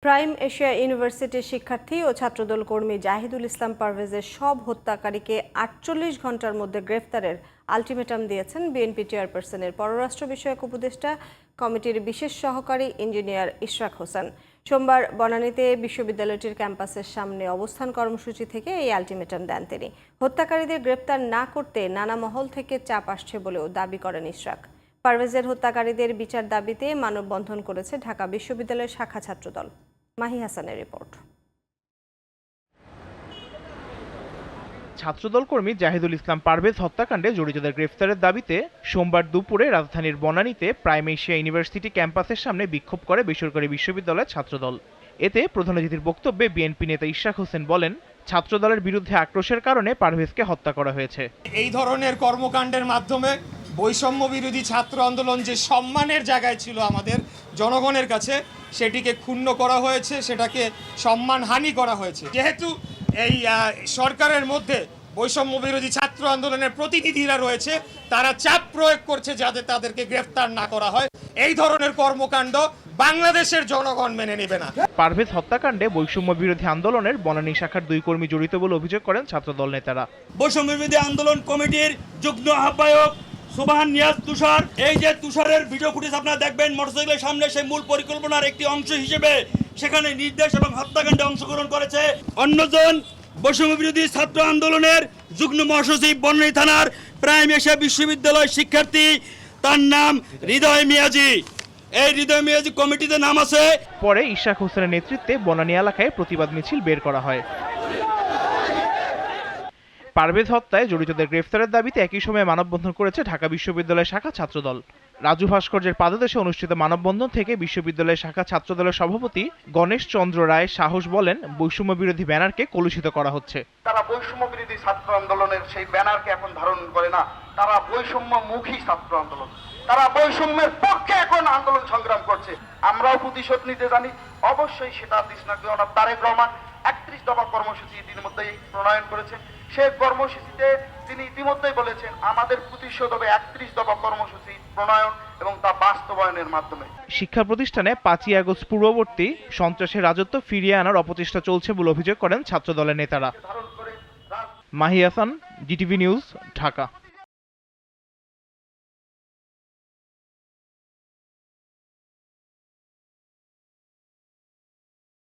Prime Asia ইউনিভার্সিটির শিক্ষার্থী ও ছাত্রদল কর্মী জাহিদুল ইসলাম পারভেজের সব হত্যাকারীকে ৪৮ ঘণ্টার মধ্যে গ্রেফতারের আলটিমেটাম দিয়েছেন বিএনপি চেয়ারপারসনের পররাষ্ট্র বিষয়ক উপদেষ্টা কমিটির বিশেষ সহকারী ইঞ্জিনিয়ার ইশরাক হোসেন। সোমবার বনানীতে বিশ্ববিদ্যালয়টির ক্যাম্পাসের সামনে অবস্থান কর্মসূচি থেকে এই আলটিমেটাম দেন তিনি। হত্যাকারীদের গ্রেপ্তার না করতে নানা মহল থেকে চাপ আসছে বলেও দাবি করেন ইশরাক। পারভেজের হত্যাকারীদের বিচার দাবিতে মানববন্ধন করেছে ঢাকা বিশ্ববিদ্যালয়ের শাখা ছাত্রদল। মাহি হাসানের রিপোর্ট। ছাত্রদল কর্মী জাহিদুল ইসলাম পারভেজ হত্যাকাণ্ডে জড়িতদের গ্রেফতারের দাবিতে সোমবার দুপুরে রাজধানীর বনানীতে প্রাইম এশিয়া ইউনিভার্সিটি ক্যাম্পাসের সামনে বিক্ষোভ করে বেসরকারি বিশ্ববিদ্যালয়ের ছাত্রদল। এতে প্রধান অতিথির বক্তব্যে বিএনপি নেতা ইশরাক হোসেন বলেন, ছাত্রদলের বিরুদ্ধে আক্রোশের কারণে পারভেজকে হত্যা করা হয়েছে। এই ধরনের কর্মকাণ্ডের মাধ্যমে বৈষম্য বিরোধী ছাত্র আন্দোলন যে সম্মানের জায়গায় ছিল আমাদের জনগণের কাছে, সেটিকে ক্ষুণ্ণ করা হয়েছে, সেটাকে সম্মানহানি করা হয়েছে। যেহেতু এই সরকারের মধ্যে বৈষম্য বিরোধী ছাত্র আন্দোলনের প্রতিনিধিরা রয়েছে, তারা চাপ প্রয়োগ করছে যাতে তাদেরকে গ্রেফতার না করা হয়। এই ধরনের কর্মকাণ্ড বাংলাদেশের জনগণ মেনে নেবে না। পারভেজ হত্যাকাণ্ডে বৈষম্য বিরোধী আন্দোলনের বনানী শাখার 2 কর্মী জড়িত বলে অভিযোগ করেন ছাত্রদল নেতারা। বৈষম্য বিরোধী আন্দোলন কমিটির যুগ্ম আহ্বায়ক সুবহান নিয়াজ তুষার, এই যে তুষারের ভিডিও ফুটেজ আপনারা দেখবেন মোটরসাইকেলের সামনে, সেই মূল পরিকল্পনার একটি অংশ হিসেবে সেখানে নির্দেশ এবং হত্যাকাণ্ডে অংশগ্রহণ করেছে। অন্যজন বৈষম্য বিরোধী ছাত্র আন্দোলনের যুগ্ম মহাসচিব বনানী থানার প্রাইম এশিয়া বিশ্ববিদ্যালয় শিক্ষার্থী, তার নাম হৃদয় মিয়াজি। এই হৃদয় মিয়াজি কমিটিতে নাম আছে। পরে ইশরাক হোসেনের নেতৃত্বে বনানী এলাকায় প্রতিবাদ মিছিল বের করা হয়। পারভেজ হত্যায় জড়িতদের গ্রেফতারের দাবিতে একই সময়ে মানববন্ধন করেছে ঢাকা বিশ্ববিদ্যালয়ের শাখা ছাত্রদল। রাজু ভাস্কর্যের পাদদেশে অনুষ্ঠিত মানববন্ধন থেকে বিশ্ববিদ্যালয়ের শাখা ছাত্রদলের সভাপতি গণেশ চন্দ্র রায় সাহস বলেন, বৈষম্য বিরোধী ব্যানারকে কলুষিত করা হচ্ছে। তারা বৈষম্য বিরোধী ছাত্র আন্দোলনের সেই ব্যানারকে এখন ধারণ করে না, তারা বৈষম্যমুখী ছাত্র আন্দোলন, তারা বৈষম্যের পক্ষে এখন আন্দোলন সংগ্রাম করছে। আমরাও প্রতিশোধ নিতে জানি, অবশ্যই সেটা দেশনায়ক তারেক রহমান 31 দফা কর্মসূচি ইতিমধ্যেই প্রণয়ন করেছেন। সেই কর্মসূচিতে তিনি ইতিমধ্যেই বলেছেন আমাদের প্রতিশোধ হবে 31 দফা কর্মসূচি প্রণয়ন এবং তা বাস্তবায়নের মাধ্যমে। শিক্ষা প্রতিষ্ঠানে 5ই আগস্ট পূর্ববর্তী সন্ত্রাসের রাজত্ব ফিরিয়ে আনার অপচেষ্টা চলছে বলে অভিযোগ করেন ছাত্রদলের নেতারা। Mahi Hasan, GTV news, Dhaka.